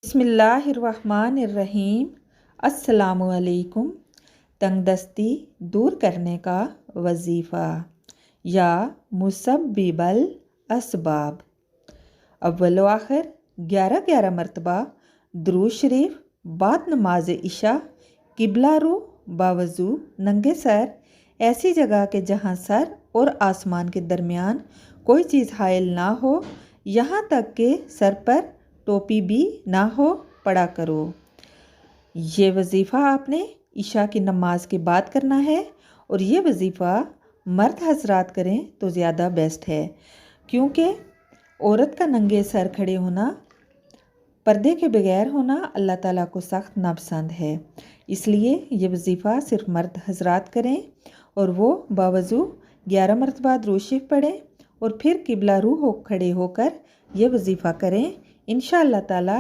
बिस्मिल्लाहिर्रहमानिर्रहीम। अस्सलामुअलैकुम। तंगदस्ती दूर करने का वजीफ़ा या मुसब्बिबल असबाब। अव्वल व आखिर 11 मरतबा दुरूद शरीफ बाद नमाज इशा किबला रू बावजू नंगे सर ऐसी जगह के जहाँ सर और आसमान के दरमियान कोई चीज़ हायल ना हो, यहाँ तक कि सर पर टोपी भी ना हो, पढ़ा करो। ये वजीफ़ा आपने इशा की नमाज के बाद करना है और ये वजीफ़ा मर्द हजरात करें तो ज़्यादा बेस्ट है, क्योंकि औरत का नंगे सर खड़े होना, पर्दे के बगैर होना अल्लाह ताला को सख्त नापसंद है। इसलिए ये वजीफ़ा सिर्फ मर्द हजरात करें और वो बावजू 11 मरतबा दुरूद शरीफ पढ़ें और फिर किबला रू हो खड़े होकर ये वजीफ़ा करें। इंशाअल्लाह ताला